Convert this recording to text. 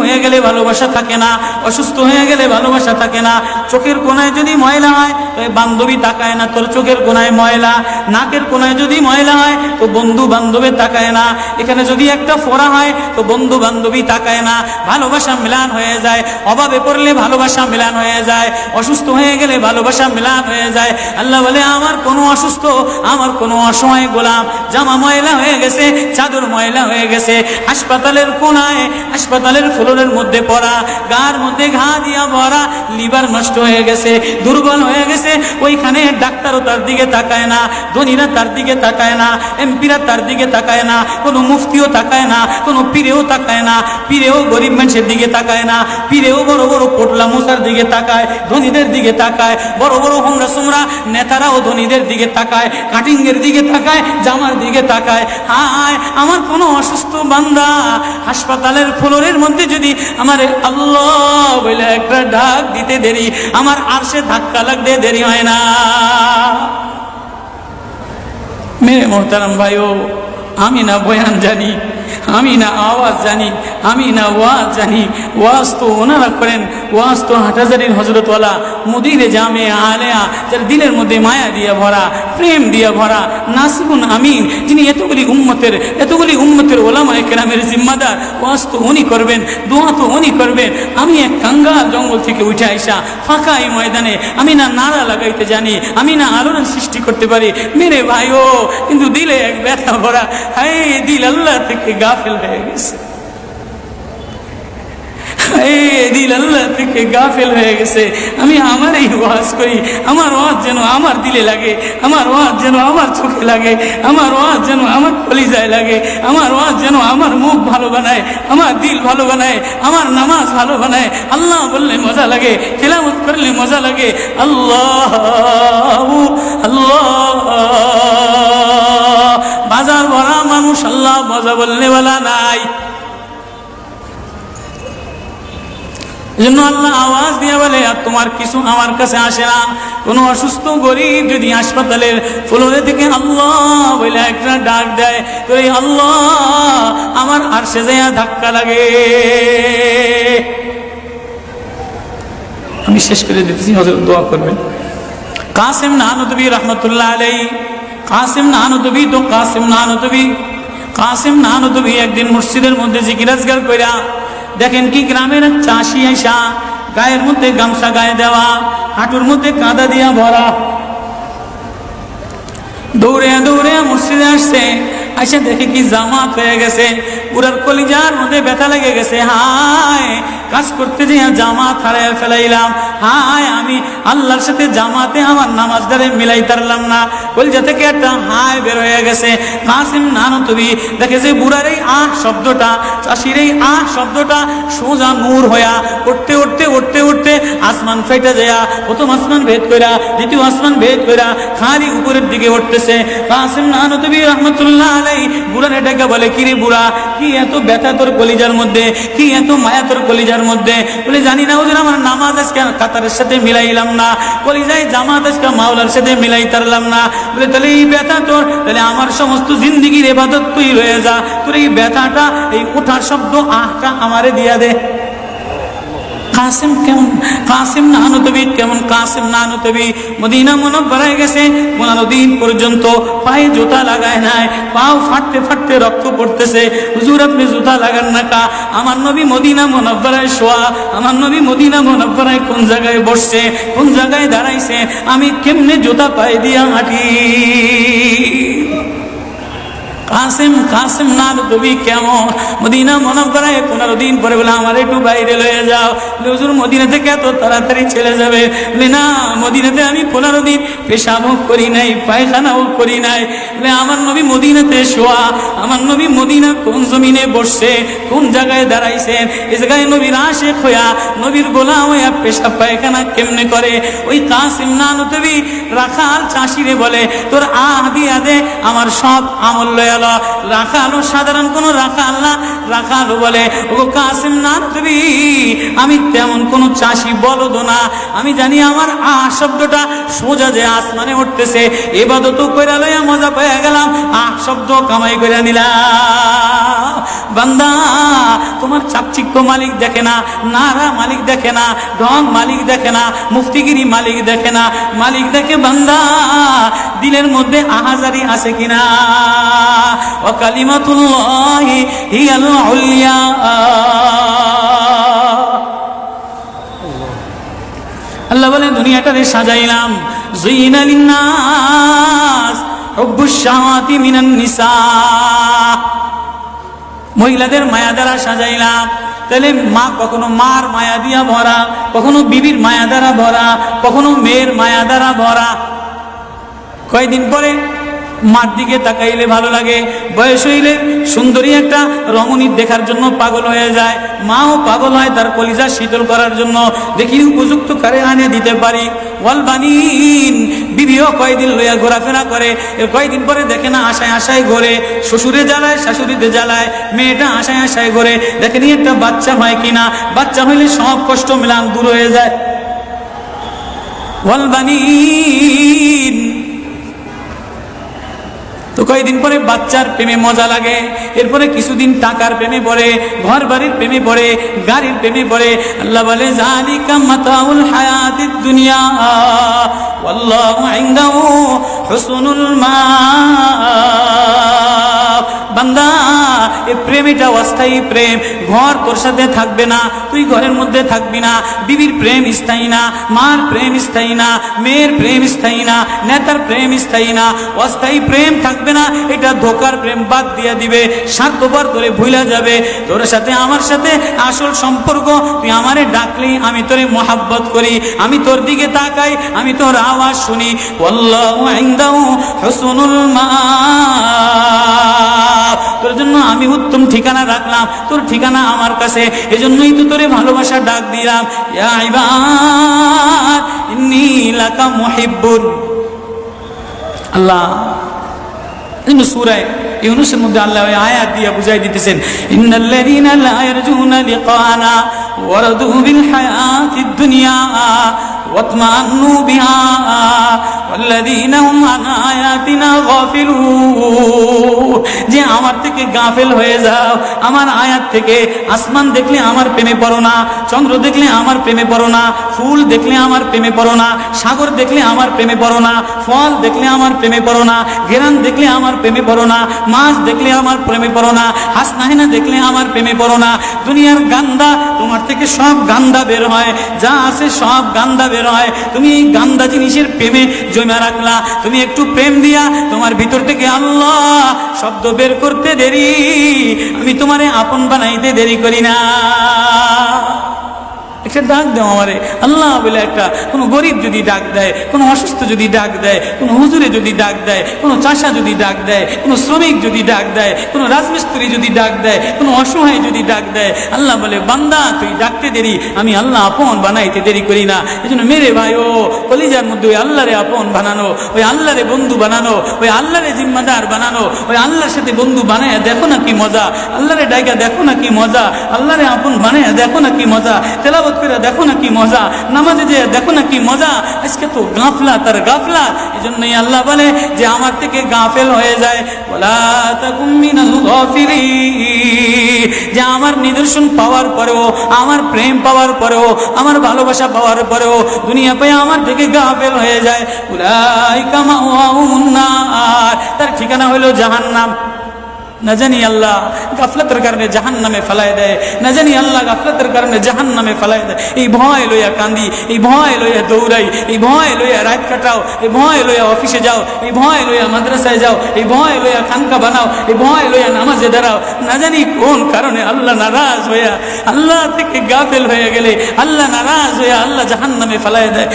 হয়ে গেলে ভালোবাসা থাকে না, অসুস্থ হয়ে গেলে ভালোবাসা থাকে না। চোখের কোনায় যদি ময়লা হয় তো বান্ধবী তাকায় না তোর চোখের কোনায় ময়লা, নাকের কোনায় যদি ময়লা হয় তো বন্ধু বান্ধবী তাকায় না, এখানে যদি একটা ফোড়া হয় তো বন্ধু বান্ধবী তাকায় না। ভালোবাসা মিলান হয়ে যায়, অভাবে পড়লে ভালোবাসা মিলান হয়ে যায়, অসুস্থ হয়ে গেলে ভালোবাসা মিলান হয়ে যায়। আল্লাহ বলে আমার কোনো অসুস্থ, আমার কোনো অসহায় গোলাম জামা ময়লা হয়ে গেছে, চাদর ময়লা হয়ে গেছে, হাসপাতালের কোনায় হাসপাতালের ফ্লোরের মধ্যে পড়া, গার মধ্যে ঘা দিয়া ভরা, লিভার নষ্ট হয়ে গেছে, দুর্বল হয়ে গেছে, ওইখানে ডাক্তারও তার দিকে তাকায় না, ধনীরা তার দিকে তাকায় না, এমপিরা তার দিকে তাকায় না, কোনো মুফতিও তাকায় না, কোনো পীরেও তাকায় না, পীরেও গরিব মানুষের দিকে তাকায় না, পীরেও বড় বড় পোটলা মশার দিকে তাকায়, ধনীদের দিকে তাকায়, বড় বড় হোমরা সোমরা নেতারাও ধনীদের দিকে তাকায়, কাটিংয়ের দিকে তাকায়, জামার দিকে তাকায়। হায় আমার কোনো অসুস্থ বান্দা হাসপাতালের ফ্লোরের মধ্যে যদি আমার আল্লাহ বলে একটা ডাক দিতে দেরি, আমার আরশে ধাক্কা লাগতে দেরি হয় না। মেরে মোহতারাম ভাইও, আমি না বয়ান জানি, আমি না আওয়াজ জানি, আমি না ওয়াজ জানি, ওয়াজ তো ওনারা করেন, ওয়াজ তো হাটহাজারির হজরতওয়ালা মুদিরে জামে আলেয়া, যার দিলের মধ্যে মায়া দিয়ে ভরা, প্রেম দিয়ে ভরা, নাসিবুন আমিন, যিনি এতগুলি উম্মতের ওলামায়ে কেরামের জিম্মাদার, ওয়াজ তো উনি করবেন, দোয়া তো উনি করবেন। আমি এক কাঙ্গাল জঙ্গল থেকে উঠে আইসা ফাঁকা এই ময়দানে আমি না নারা লাগাইতে জানি, আমি না আলোড়ন সৃষ্টি করতে পারি মেরে ভাইও, কিন্তু দিলে এক ব্যথা ভরা, হায় দিল আল্লাহ থেকে গাফেল হয়ে গেছে, দিল আল্লাহ থেকে গাফেল হয়ে গেছে। আমি আমার এই ওয়াজ করি, আমার ওয়াজ যেন আমার দিলে লাগে, আমার ওয়াজ যেন আমার চোখে লাগে, আমার ওয়াজ যেন আমার কলিজায় লাগে, আমার ওয়াজ যেন আমার মুখ ভালো বানায়, আমার দিল ভালো বানায়, আমার নামাজ ভালো বানায়। আল্লাহ বললে মজা লাগে, তেলাওয়াত করলে মজা লাগে। আল্লাহ আল্লাহ, বাজার ভরা মানুষ, আল্লাহ মজা বললে বলা নাই। জন্য আল্লাহ আওয়াজ দিয়ে বলে আর তোমার কিছু আমার কাছে আসে না। কোনো অসুস্থ গরিব যদি হাসপাতালের ফ্লোরে থেকে আল্লাহ বলে একটা ডাক দেয়, তো এই আল্লাহ আমার আরশে যাইয়া ধাক্কা লাগে। আমি শেষ করে দিতেছি, হযরত দোয়া করবেন। কাসিম নানুতুবি রহমতুল্লাহ আলাইহি, কাসিম নানুতুবি তো কাসিম নানুতুবি একদিন মসজিদের মধ্যে জিকির আজকার কইরা দেখেন কি গ্রামের চাষি আইসা গায়ের মধ্যে গামছা গায়ে দেওয়া, হাঁটুর মধ্যে কাদা দিয়া ভরা, দৌড়ে দৌড়ে মসজিদে আসছে। আইসা দেখে কি জামাত হয়ে গেছে, পুরার কলিজার মধ্যে ব্যথা লেগে গেছে। হায় কাজ করতে যে জামাত হারায় ফেলাইলাম, হায় আমি আল্লাহর সাথে জামাতে আমার নামাজদারে মিলাই তারলাম না। কলিজা থেকে একটা হায় বের হয়ে গেছে। কাসিম নানুতুবি দেখে যে বুড়ার এই আহ শব্দটা, চাষির এই আহ শব্দটা সোজা নূর হইয়া উঠতে উঠতে উঠতে উঠতে আসমান ফেটে যায়, প্রথম আসমান ভেদ কইরা দ্বিতীয় আসমান ভেদ কইরা খালি উপরের দিকে উঠতেছে। কাসিম নানুতুবি রহমতুল্লাহ আলাইহি বুড়ার এটাকে বলে, কিরে বুড়া কি এত ব্যথা তোর কলিজার মধ্যে, কি এত মায়া তোর কলিজার মধ্যে? বলে জানি না হুজুর, আমার নামাজ আজকে কাতারের সাথে মিলাইলাম না, কলিজায় জামাত আজকে মাওলার সাথে মিলাই তারলাম না। বলে তাহলে এই ব্যথা তোর, তাহলে আমার সমস্ত জিন্দিগির ইবাদত তুই রয়ে যা, তোর এই ব্যথাটা, এই ওঠার শব্দ আহটা আমারে দিয়া দে। কাসিম কেমন, কাসিম নানুতুবি কেমন? কাসিম নানুতুবি মদিনা মুনাওয়ারায় গেছে, 15 দিন পর্যন্ত পায়ে জুতা লাগায় নাই, পাও ফাটতে ফাটতে রক্ত পড়তেছে। হুজুর আপনি জুতা লাগান না কা? আমার নবী মদিনা মুনাওয়ারায় শোয়া, আমার নবী মদিনা মুনাওয়ারায় কোন জায়গায় বসছে, কোন জায়গায় দাঁড়াইছে, আমি কেমনে জুতা পায়ে দিয়া হাঁটি? কাসিম নানুতুবি কেমন? মদিনা মুনাওয়ারায় 15 দিন পরে বলে আমার একটু বাইরে লয়ে যাও। হুজুর মদিনা থেকে এত তাড়াতাড়ি চলে যাবে? বলে না, মদিনাতে আমি 15 দিন পেশাবও করি নাই, পায়খানাও করি নাই। বলে আমার নবী মদিনাতে শোয়া, আমার নবী মদিনা কোন জমিনে বসছে, কোন জায়গায় দাঁড়াইছেন, এই জায়গায় নবীর আশিক হইয়া, নবীর গোলাম হইয়া পেশাব পায়খানা কেমনে করে? ওই কাসিম নানুতুবি রাখাল চাষিরে বলে তোর আহ দিয়া দে, আমার সব আমল লয়া। রাখালো সাধারণ কোন রাখাল না, রাখালো বলে ও কাসিম নানুতুবি আমি তেমন কোন চাষি বলদ না, আমি জানি আমার আহ শব্দটা সোজা যে আসমানে উঠতেছে, ইবাদত কইরা লইয়া মজা পেয়ে গেলাম, আহ শব্দ কামাই কইরা নিলাম। বান্দা তোমার চাকচিক্য মালিক দেখে না, নারা মালিক দেখে না, ঢং মালিক দেখে না, মুফতিগিরি মালিক দেখে না, মালিক দেখে বান্দা দিলের মধ্যে আহাজারি আছে কিনা। ওয়া কালিমাতুল্লাহি হিয়াল উলিয়া। আল্লাহ বলেন দুনিয়াটারে সাজাইলাম, যুইনা লিন্নাস হুব্বুশ শাহাওয়াতি মিনান নিসা, মহিলাদের মায়া দ্বারা সাজাইলাম। তাহলে মা কখনো মার মায়া দিয়া ভরা, কখনো বিবির মায়া দ্বারা ভরা, কখনো মেয়ের মায়া দ্বারা ভরা। কয়েকদিন পরে মার দিকে তাকাইলে ভালো লাগে, বয়স হইলে সুন্দরী একটা রমণী দেখার জন্য পাগল হয়ে যায়, মাও পাগল হয় তার কলিজা শীতল করার জন্য, দেখি উপযুক্ত কারে আনে দিতে পারি। ওয়াল বানিন, বিবিও কয়েকদিন লইয়া ঘোরাফেরা করে, কয়েকদিন পরে দেখে না আশায় আশায় ঘোরে, শ্বশুরে জ্বালায় শাশুড়িতে জ্বালায়, মেয়েটা আশায় আশায় ঘোরে, দেখেনি একটা বাচ্চা হয় কিনা, বাচ্চা হইলে সব কষ্ট মিলান দূর হয়ে যায়। ওয়াল বানিন, তো কয়েকদিন পরে বাচ্চার প্রেমে মজা লাগে, এরপরে কিছুদিন টাকার প্রেমে পড়ে, ঘর বাড়ির প্রেমে পড়ে, গাড়ির প্রেমে পড়ে। আল্লাহ বলে যালিকা মাতাউল হায়াতিদ দুনিয়া ওয়াল্লাহু ইনদাহু হুসনুল মাআব। বান্দা এই প্রেম এটা অস্থায়ী প্রেম, ঘর তোর সাথে থাকবে না, তুই ঘরের মধ্যে থাকবি না, বিবির প্রেম স্থায়ী না, মার প্রেম স্থায়ী না, মেয়ের প্রেম স্থায়ী না, নেতার প্রেম স্থায়ী না, অস্থায়ী প্রেম থাকবে না। এটা ধোকার প্রেম, বাদ দিয়ে দিবে, স্বার্থপর করে ভুলে যাবে। তোর সাথে আমার সাথে আসল সম্পর্ক, তুই আমারে ডাকলি আমি তোরে মোহাব্বত করি, আমি তোর দিকে তাকাই, আমি তোর আওয়াজ শুনি। আল্লাহু ইনদাহু হুসনুল মাআব, তোর জন্য আমি উত্তম ঠিকানা রাখলাম, তোর ঠিকানা আমার কাছে, এজন্যই তো তোরে ভালোবাসা ডাক দিলাম। ইয়া ইবাদ ইন্নী লাকা মুহিব্বুন। আল্লাহ সূরা ইউনূসের মধ্যে আল্লাহ ওই আয়াত দিয়ে বুঝাই দিতেছেন, ইন্নাল্লাযীনা লা ইয়ারজুনা লিকানা ওয়ারাদু বিল হায়াতিদ দুনিয়া ওয়াতমান্নু বিহা ওয়াল্লাযীনা হুম আন আয়াতিনা গাফিলুন। যে আমার থেকে গাফেল হয়ে যাও, আমার আয়াত থেকে। আসমান দেখলে আমার প্রেমে পড়ো না, চন্দ্র দেখলে আমার প্রেমে পড়ো না, ফুল দেখলে আমার প্রেমে পড়ো না, সাগর দেখলে আমার প্রেমে পড়ো না, ফল দেখলে আমার প্রেমে পড়ো না, ঘেরান দেখলে আমার প্রেমে পড়ো না, মাছ দেখলে আমার প্রেমে পড়ো না, হাসনাহিনা দেখলে আমার প্রেমে পড়ো না। দুনিয়ার গান্দা, তোমার থেকে সব গান্দা বের হয়, যা আছে সব গান্দা বের হয়। তুমি এই গান্দা জিনিসের প্রেমে জমা রাখলা, তুমি একটু প্রেম দিয়া তোমার ভিতর থেকে আল্লাহ শব্দ বের করতে দেরি, আমি তোমারে আপন বানাইতে দেরি করি না। একটা ডাক দেও আমারে আল্লাহ বলে, একটা কোনো গরিব যদি ডাক দেয়, কোনো অসুস্থ যদি ডাক দেয়, কোনো হুজুরে যদি ডাক দেয়, কোনো চাষা যদি ডাক দেয়, কোনো শ্রমিক যদি ডাক দেয়, কোনো রাজমিস্ত্রি যদি ডাক দেয়, কোনো অসহায় যদি ডাক দেয়, আল্লাহ বলে বান্দা তুই ডাকতে দেরি, আমি আল্লাহ আপন বানাইতে দেরি করি না। এই জন্য মেরে ভাই ও কলিজার মধ্যে ওই আল্লাহরে আপন বানানো, ওই আল্লাহরে বন্ধু বানানো, ওই আল্লাহরে জিম্মাদার বানানো, ওই আল্লাহর সাথে বন্ধু বানায় দেখো না কি মজা, আল্লাহরে ডাইকা দেখো না কি মজা, আল্লাহরে আপন বানায় দেখো না কি মজা, তেলাওয়াত করে দেখো না কি মজা, নামাজে যে দেখো না কি মজা। আজকে তো গাফলাত আর গাফলাত, এজন্যই আল্লাহ বলে যে আমার থেকে গাফেল হয়ে যায়, ওয়ালা তাকুম মিনাল গাফিলিন। যে আমার নিদর্শন পাওয়ার পরেও, আমার প্রেম পাওয়ার পরেও, আমার ভালোবাসা পাওয়ার পরেও দুনিয়া পেয়ে আমার থেকে গাফেল হয়ে যায়, উলাইকা মাওয়াহুমুন নার, তার ঠিকানা হলো জাহান্নাম। না জানি আল্লাহ গাফলতের কারণে জাহান্নামে ফেলায় দেয়, না জানি আল্লাহ গাফলতের কারণে জাহান্নামে ফেলায় দেয়। এই ভয় লইয়া কান্দি, এই ভয় লইয়া দৌড়াই, এই ভয় লইয়া রাত কাটাও, এই ভয় লইয়া অফিসে যাও, এই ভয় লইয়া মাদ্রাসায় যাও, এই ভয় লইয়া খানকা বানাও, এই ভয় লইয়া নামাজে দাঁড়াও। না জানি কোন কারণে আল্লাহ নারাজ হইয়া, আল্লাহ থেকে গাফেল হয়ে গেলে আল্লাহ নারাজ হইয়া আল্লাহ জাহান্নামে ফেলায় দেয়।